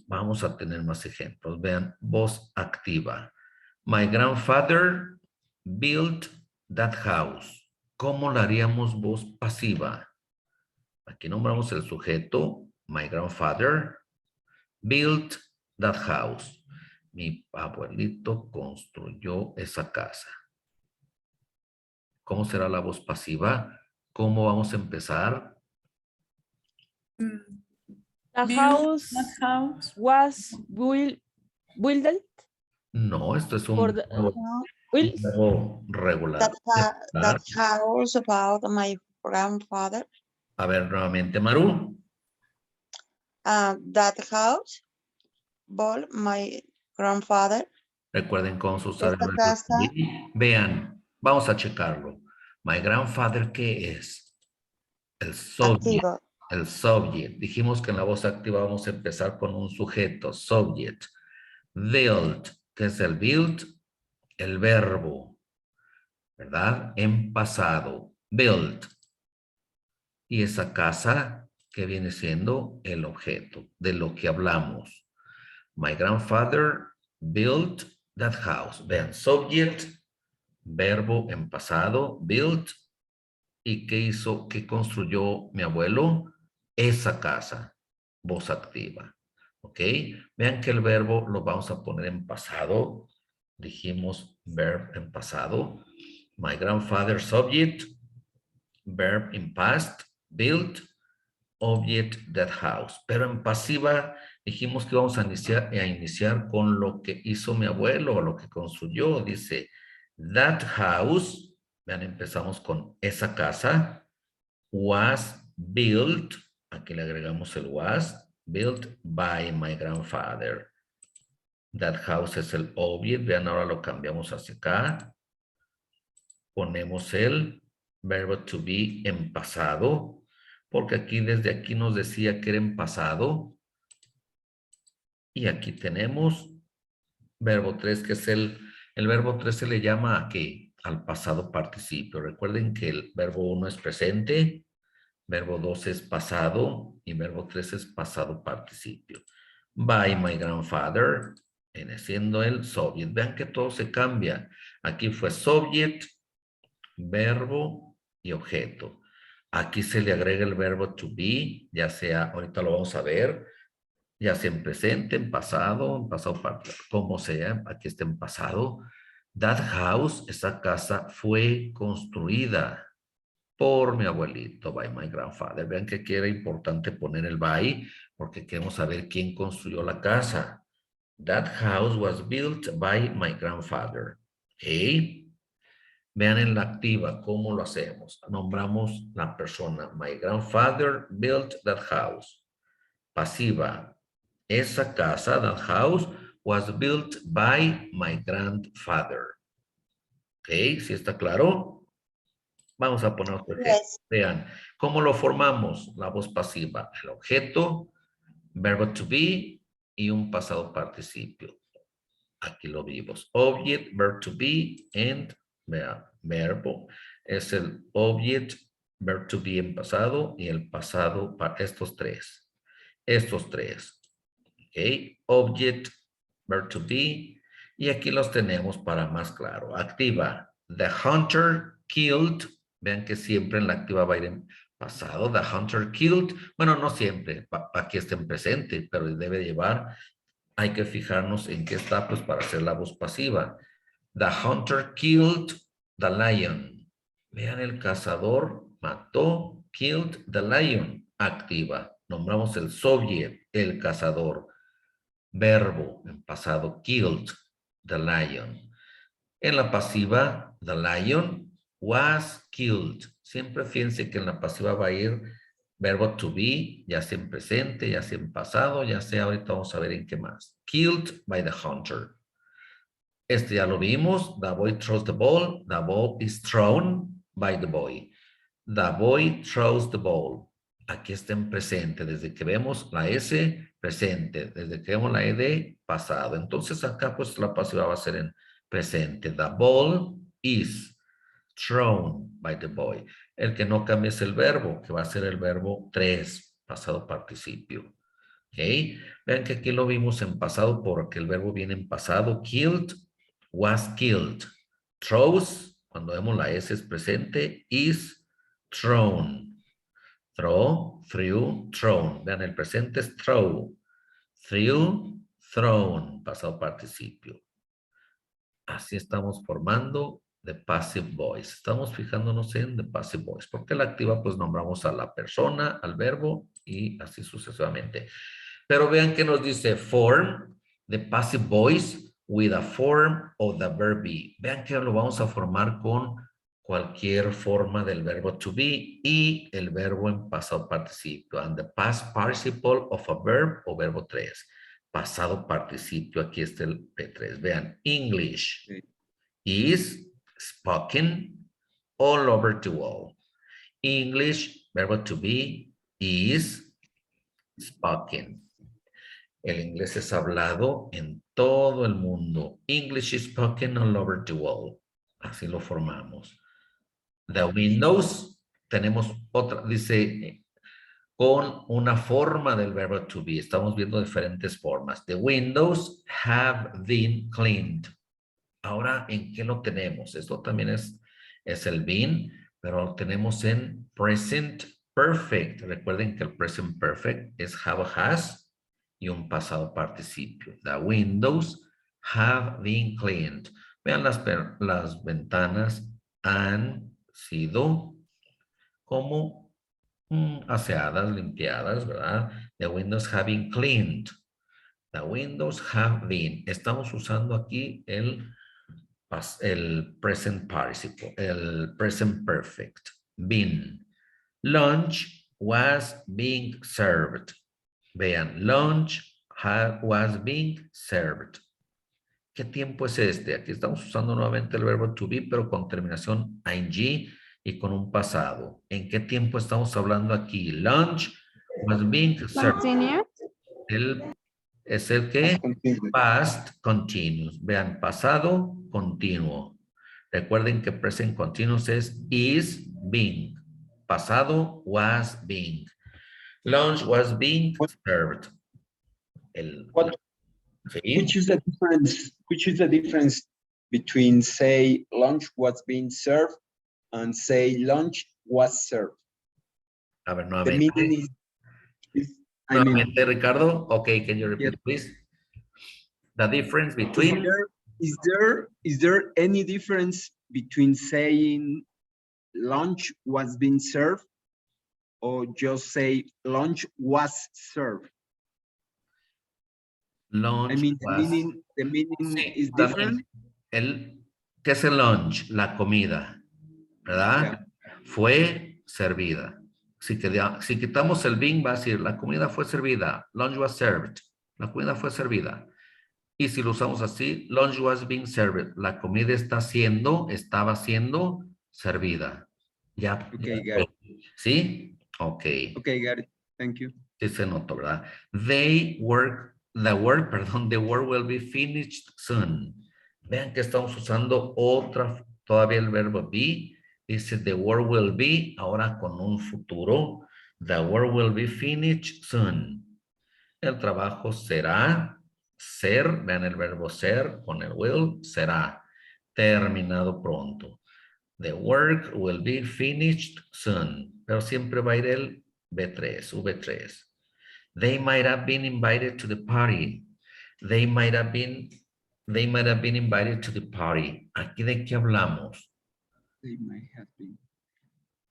Vamos a tener más ejemplos. Vean, voz activa. My grandfather built that house. ¿Cómo la haríamos voz pasiva? Aquí nombramos el sujeto. My grandfather built that house. Mi abuelito construyó esa casa. ¿Cómo será la voz pasiva? ¿Cómo vamos a empezar? The Build house that house. was built No, esto es for un the verbo, verbo regular. That house about my grandfather. A ver, nuevamente, Maru. That house bought my grandfather. Recuerden cómo se usa el Esta verbo casa. to be. Vean, vamos a checarlo. My grandfather, ¿qué es? El subject. Activo. El subject. Dijimos que en la voz activa vamos a empezar con un sujeto, subject. Build, ¿qué es el build? El verbo, ¿verdad? En pasado. Build. Y esa casa, que viene siendo el objeto de lo que hablamos. My grandfather built that house. Vean, subject, verbo en pasado, built. ¿Y qué hizo? ¿Qué construyó mi abuelo? Esa casa. Voz activa. ¿Ok? Vean que el verbo lo vamos a poner en pasado. Dijimos verb en pasado. My grandfather subject. Verb in past. Built. Object that house. Pero en pasiva dijimos que vamos a iniciar con lo que hizo mi abuelo o lo que construyó. Dice, that house, vean, empezamos con esa casa, was built, aquí le agregamos el was, built by my grandfather. That house es el object, vean, ahora lo cambiamos hacia acá. Ponemos el verbo to be en pasado, porque aquí desde aquí nos decía que era en pasado. Y aquí tenemos verbo 3, que es el verbo 3 se le llama ¿a qué? Al pasado participio. Recuerden que el verbo 1 es presente, verbo 2 es pasado y verbo 3 es pasado participio. By my grandfather, viene siendo el subject. Vean que todo se cambia. Aquí fue subject, verbo y objeto. Aquí se le agrega el verbo to be, ya sea, ahorita lo vamos a ver, ya sea en presente, en pasado como sea, aquí está en pasado. That house, esa casa, fue construida por mi abuelito, by my grandfather. Vean que aquí era importante poner el by, porque queremos saber quién construyó la casa. That house was built by my grandfather. ¿Ok? Vean en la activa cómo lo hacemos. Nombramos la persona. My grandfather built that house. Pasiva. Esa casa, that house, was built by my grandfather. ¿Ok? ¿Sí está claro? Vamos a poner otro ejemplo. Yes. Vean, ¿cómo lo formamos? La voz pasiva. El objeto, verbo to be y un pasado participio. Aquí lo vimos. Object, verb to be, and verbo. Es el object, verb to be en pasado y el pasado para estos tres. Estos tres. Ok. Object, verb to be. Y aquí los tenemos para más claro. Activa. The hunter killed. Vean que siempre en la activa va a ir en pasado. The hunter killed. Bueno, no siempre. Aquí está en presente, pero debe llevar. Hay que fijarnos en qué está, pues, para hacer la voz pasiva. The hunter killed the lion. Vean, el cazador mató, killed the lion. Activa. Nombramos el subject, el cazador. Verbo en pasado, killed the lion. En la pasiva, the lion was killed. Siempre fíjense que en la pasiva va a ir verbo to be, ya sea en presente, ya sea en pasado, ya sea ahorita vamos a ver en qué más. Killed by the hunter. Este ya lo vimos. The boy throws the ball. The ball is thrown by the boy. The boy throws the ball. Aquí está en presente. Desde que vemos la S, presente. Desde que vemos la ED, pasado. Entonces acá pues la pasiva va a ser en presente. The ball is thrown by the boy. El que no cambia es el verbo, que va a ser el verbo 3, pasado participio. ¿Ok? Vean que aquí lo vimos en pasado porque el verbo viene en pasado. Killed, was killed. Throws, cuando vemos la S es presente. Is thrown. Throw, threw, thrown. Vean, el presente es throw. Threw, thrown, pasado participio. Así estamos formando the passive voice. Estamos fijándonos en the passive voice. Porque la activa pues nombramos a la persona, al verbo y así sucesivamente. Pero vean que nos dice form the passive voice with a form of the verb be. Vean que lo vamos a formar con cualquier forma del verbo to be y el verbo en pasado participio. And the past participle of a verb o verbo 3. Pasado participio, aquí está el P3. Vean, English is spoken all over the world. English, verbo to be, is spoken. El inglés es hablado en todo el mundo. English is spoken all over the world. Así lo formamos. The windows, tenemos otra, dice, con una forma del verbo to be. Estamos viendo diferentes formas. The windows have been cleaned. Ahora, ¿en qué lo tenemos? Esto también es el been, pero lo tenemos en present perfect. Recuerden que el present perfect es have, has y un pasado participio. The windows have been cleaned. Vean, las ventanas han sido como aseadas, limpiadas, ¿verdad? The windows have been cleaned. The windows have been. Estamos usando aquí el present participle, el present perfect. Been. Lunch was being served. Vean, lunch was being served. ¿Qué tiempo es este? Aquí estamos usando nuevamente el verbo to be, pero con terminación ing y con un pasado. ¿En qué tiempo estamos hablando aquí? Lunch was being served. Es el que past continuous. Vean, pasado continuo. Recuerden que present continuous es is being. Pasado was being. Lunch was being served. ¿Sí? Which is the difference between say lunch was being served and say lunch was served? A ver, The nuevamente. meaning is Nuevamente, Ricardo. Okay, can you repeat, please? The difference between... Is there any difference between saying lunch was being served or just say lunch was served? Lunch I mean, was... the meaning Sí, is también different. ¿qué es el lunch? La comida, ¿verdad? Yeah. Fue servida. Si quitamos el being, va a decir, la comida fue servida. Lunch was served. La comida fue servida. Y si lo usamos así, lunch was being served. La comida estaba siendo servida. Ya. Okay, Ya. got it. ¿Sí? Ok. Okay, got it. Thank you. Sí se notó, ¿verdad? The work will be finished soon. Vean que estamos usando todavía el verbo be. Dice the work will be, ahora con un futuro. The work will be finished soon. El trabajo será, ser, vean el verbo ser con el will, será terminado pronto. The work will be finished soon. Pero siempre va a ir el V3. They might have been invited to the party. They might have been invited to the party. ¿Aquí de qué hablamos? They might have been.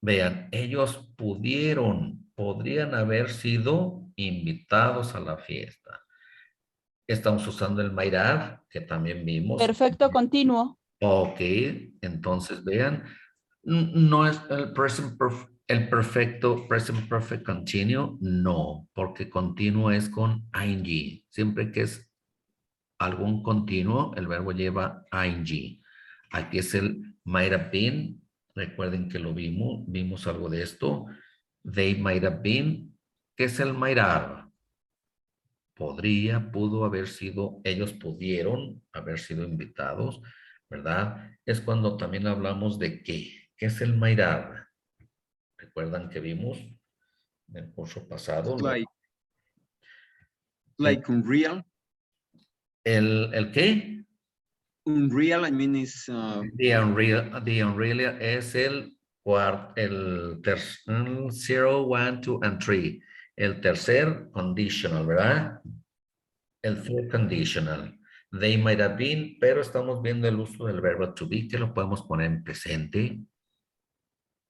Vean, ellos podrían haber sido invitados a la fiesta. Estamos usando el might have, que también vimos. Perfecto continuo. Ok, entonces vean, no es el present El perfecto, present perfect continuo, no, porque continuo es con ing. Siempre que es algún continuo, el verbo lleva ing. Aquí es el might have been. Recuerden que lo vimos algo de esto. They might have been. ¿Qué es el might have? Podría, pudo haber sido, ellos pudieron haber sido invitados, ¿verdad? Es cuando también hablamos de qué. ¿Qué es el might have? ¿Recuerdan que vimos en el curso pasado? Like unreal. ¿El qué? Unreal, I mean, is The unreal es el tercer, 0, 1, 2, and 3. El tercer conditional, ¿verdad? El third conditional. They might have been, pero estamos viendo el uso del verbo to be, que lo podemos poner en presente,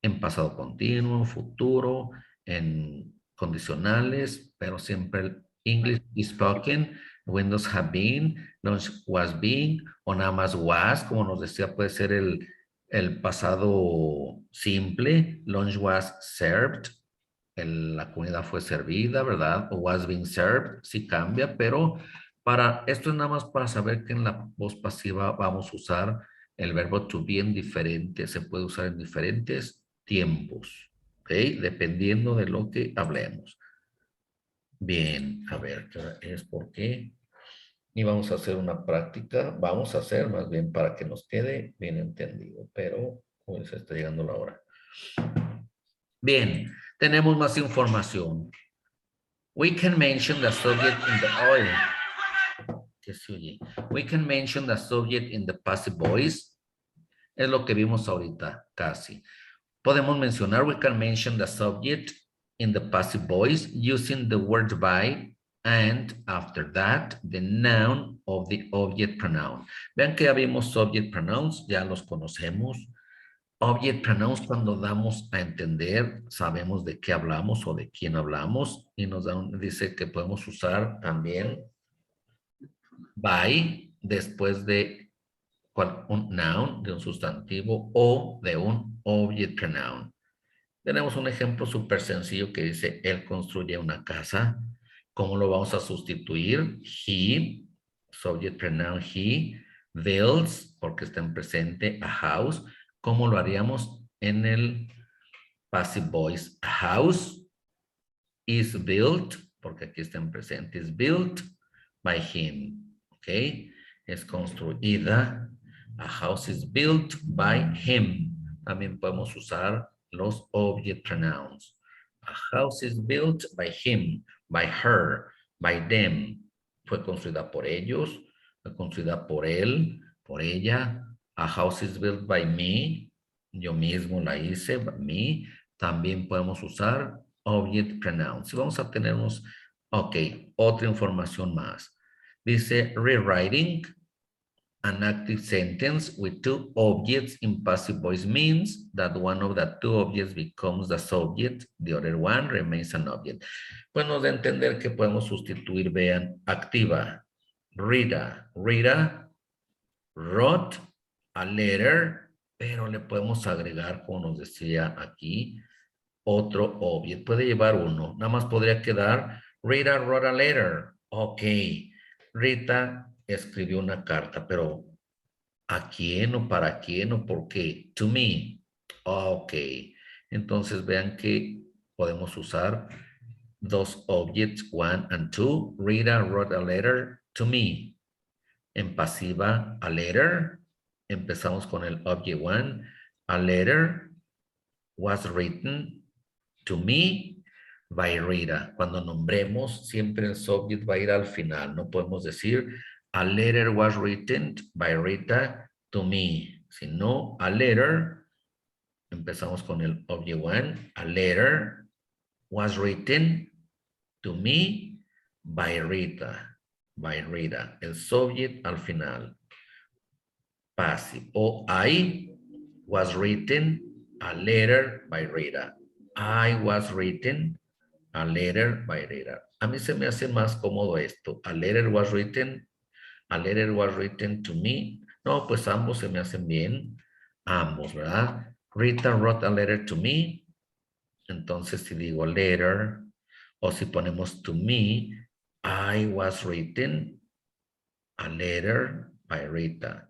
en pasado continuo, futuro, en condicionales, pero siempre el English is spoken, Windows have been, lunch was being, o nada más was, como nos decía, puede ser el pasado simple, lunch was served, la comida fue servida, ¿verdad? O was being served, sí cambia, pero para esto es nada más para saber que en la voz pasiva vamos a usar el verbo to be en diferentes, se puede usar en diferentes tiempos, ¿ok? Dependiendo de lo que hablemos. Bien, a ver, ¿qué es por qué? Y vamos a hacer una práctica, vamos a hacer más bien para que nos quede bien entendido, pero pues está llegando la hora. Bien, tenemos más información. We can mention the subject in the ¿Qué se oye? We can mention the subject in the passive voice. Es lo que vimos ahorita, casi. Podemos mencionar, we can mention the subject in the passive voice using the word by and after that, the noun of the object pronoun. Vean que ya vimos subject pronouns, ya los conocemos. Object pronouns cuando damos a entender, sabemos de qué hablamos o de quién hablamos y nos dice que podemos usar también by después de un noun, de un sustantivo o de un object pronoun. Tenemos un ejemplo súper sencillo que dice, él construye una casa. ¿Cómo lo vamos a sustituir? He, subject pronoun he, builds, porque está en presente, a house. ¿Cómo lo haríamos en el passive voice? A house is built, porque aquí está en presente, is built by him. ¿Ok? Es construida. A house is built by him. También podemos usar los object pronouns. A house is built by him, by her, by them. Fue construida por ellos, fue construida por él, por ella. A house is built by me. Yo mismo la hice, by me. También podemos usar object pronouns. Y vamos a tener unos, ok, otra información más. Dice rewriting an active sentence with two objects in passive voice means that one of the two objects becomes the subject, the other one remains an object. Pues nos da a entender que podemos sustituir, vean, activa, Rita, wrote a letter, pero le podemos agregar, como nos decía aquí, otro object. Puede llevar uno. Nada más podría quedar Rita wrote a letter. Ok. Rita escribió una carta, pero ¿a quién o para quién o por qué? To me. Ok. Entonces vean que podemos usar dos objects, one and two. Rita wrote a letter to me. En pasiva, a letter. Empezamos con el object one. A letter was written to me by Rita. Cuando nombremos, siempre el subject va a ir al final. No podemos decir a letter was written by Rita to me. Sino a letter, empezamos con el object one. A letter was written to me by Rita. By Rita. El subject al final. Passive. O I was written a letter by Rita. I was written a letter by Rita. A mí se me hace más cómodo esto. A letter was written to me. No, pues ambos se me hacen bien. Ambos, ¿verdad? Rita wrote a letter to me. Entonces, si digo later, o si ponemos to me, I was written a letter by Rita.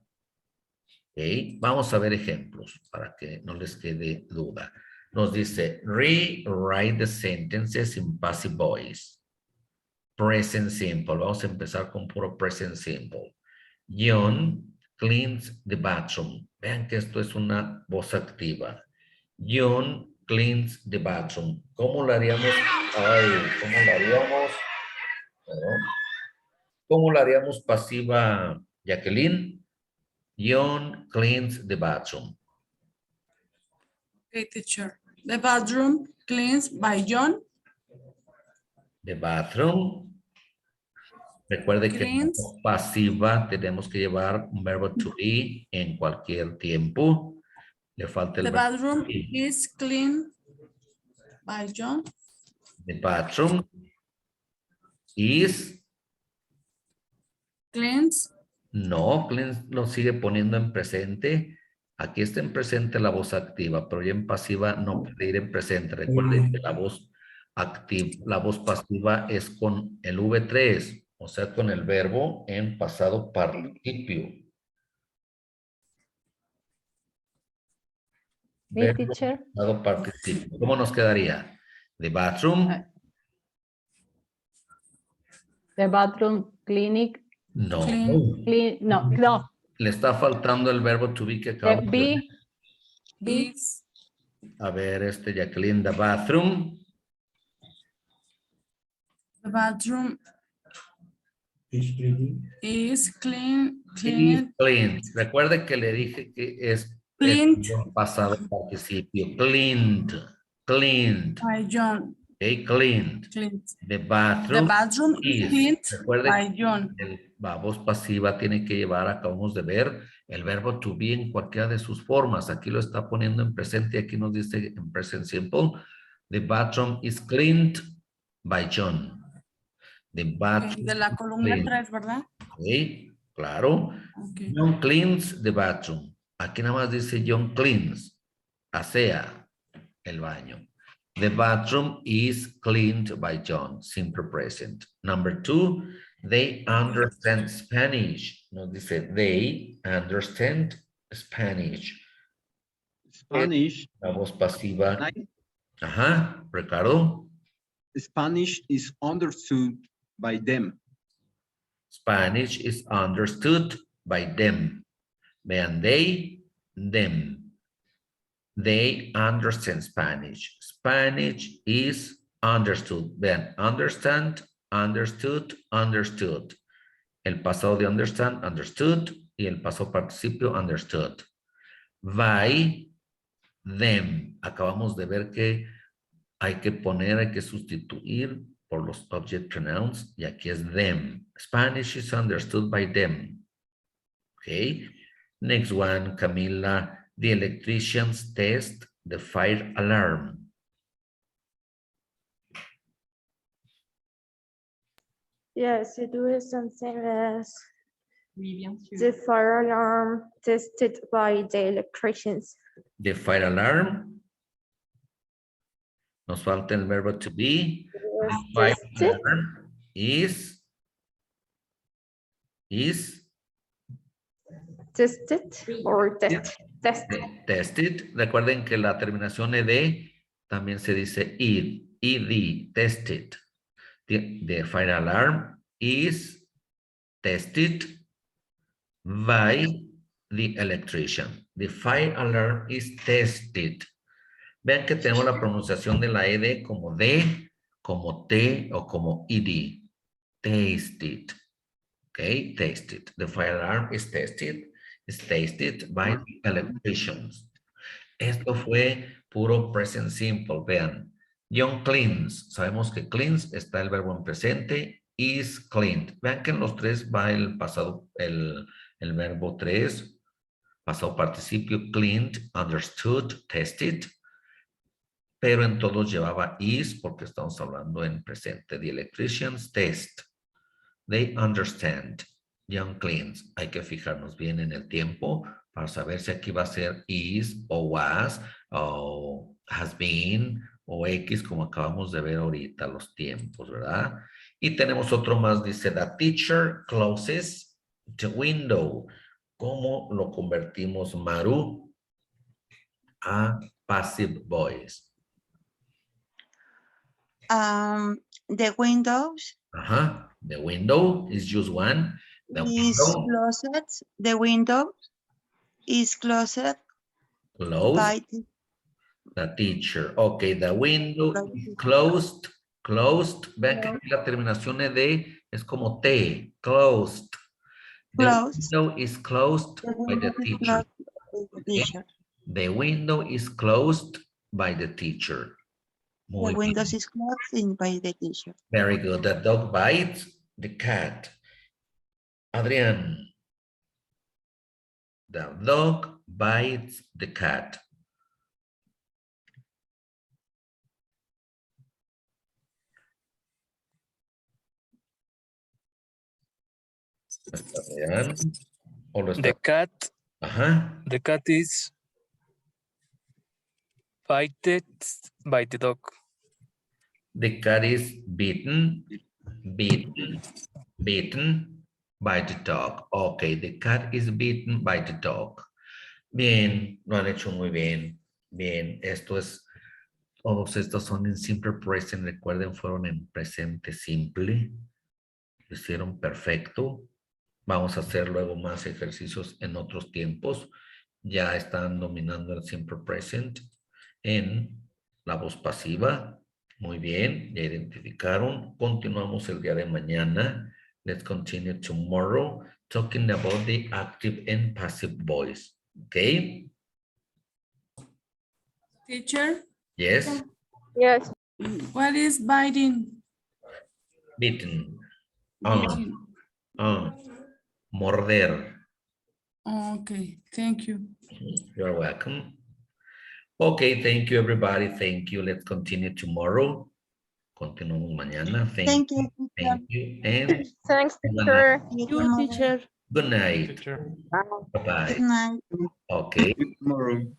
Okay. Vamos a ver ejemplos para que no les quede duda. Nos dice, rewrite the sentences in passive voice. Present simple. Vamos a empezar con puro present simple. John cleans the bathroom. Vean que esto es una voz activa. John cleans the bathroom. ¿Cómo lo haríamos? Ay, ¿cómo lo haríamos? Perdón. ¿Cómo lo haríamos pasiva, Jacqueline? John cleans the bathroom. Okay, teacher. The bathroom cleansed by John. The bathroom. Recuerde que Cleans. como pasiva tenemos que llevar un verbo to be en cualquier tiempo. Le falta el The verbo bathroom to be. is cleaned by John. The bathroom is. Cleans. No, cleans lo sigue poniendo en presente. Aquí está en presente la voz activa, pero ya en pasiva no puede ir en presente. Recuerden que la voz activa, la voz pasiva es con el V3, o sea, con el verbo en pasado participio. Sí, Verbo teacher. pasado participio. ¿Cómo nos quedaría? The bathroom. The bathroom clinic. No. No. Le está faltando el verbo to be que acabamos de ver. A ver, Jacqueline, the bathroom. The bathroom is cleaned. Cleaned. Recuerde que le dije que es Cleaned. pasado participio. Cleaned. Cleaned. By John. Okay, cleaned. The bathroom, is cleaned recuerde by John. la voz pasiva tiene que llevar, acabamos de ver, el verbo to be en cualquiera de sus formas. Aquí lo está poniendo en presente y aquí nos dice en present simple. The bathroom is cleaned by John. The bathroom De la columna 3, ¿verdad? Ok, claro. Okay. John cleans the bathroom. Aquí nada más dice John cleans. Asea el baño. The bathroom is cleaned by John. Simple present. Number 2, they understand Spanish. Nos dice they understand Spanish. Spanish. La voz pasiva. Ajá, Ricardo. Spanish is understood by them. Spanish is understood by them. Vean, they, them. They understand Spanish. Spanish is understood. Vean, understand, understood, understood. El pasado de understand, understood. Y el pasado participio, understood. By them. Acabamos de ver que hay que sustituir por los object pronouns. Y aquí es them. Spanish is understood by them. Okay. Next one, Camila. The electricians test the fire alarm. Yes, it was something as the fire alarm tested by the electricians. The fire alarm. Nos falta el verbo to be. The fire alarm is tested or tested. Tested. Recuerden que la terminación ed también se dice ed, tested. The fire alarm is tested by the electrician. The fire alarm is tested. Vean que tenemos la pronunciación de la ed como D, como T o como ed. Tasted. Okay, tasted. The fire alarm is tested by the electricians. Esto fue puro present simple. Vean, John cleans. Sabemos que cleans está el verbo en presente. Is cleaned. Vean que en los tres va el pasado, el verbo 3. Pasado participio, cleaned, understood, tested. Pero en todos llevaba is porque estamos hablando en presente. The electricians test. They understand. John cleans. Hay que fijarnos bien en el tiempo para saber si aquí va a ser is o was o has been o X, como acabamos de ver ahorita los tiempos, ¿verdad? Y tenemos otro más, dice, the teacher closes the window. ¿Cómo lo convertimos, Maru, a passive voice? The windows Ajá. The window is just one. The is window closed. The window is closed closed. by The teacher. Ok, the window by is the closed. Closed. Vean que closed. aquí la terminación de es como T. Closed. The Closed. window is closed The by the window is teacher. closed by the Okay? teacher. The window is closed by the teacher. The Muy windows bien. is closed by the teacher. Very good. The dog bites the cat. Adrian. The dog bites the cat. Adrian. ¿O lo The está? cat, Ajá. the cat is bitten by the dog. The cat is beaten by the dog. Okay, the cat is beaten by the dog. Bien, lo han hecho muy bien. Bien, todos estos son en simple present. Recuerden, fueron en presente simple. Lo hicieron perfecto. Vamos a hacer luego más ejercicios en otros tiempos. Ya están dominando el simple present en la voz pasiva. Muy bien, ya identificaron. Continuamos el día de mañana. Let's continue tomorrow talking about the active and passive voice. Okay? Teacher, Yes, Yes. what is biting? bitten. Biting. Morder. Okay, thank you. You're welcome. Okay, thank you everybody. Thank you. Let's continue tomorrow. Continuamos mañana. Thank you. Thank you. And Thanks, good teacher. See you You, tomorrow. teacher. night. Teacher. Bye-bye. Good night. Okay. Tomorrow.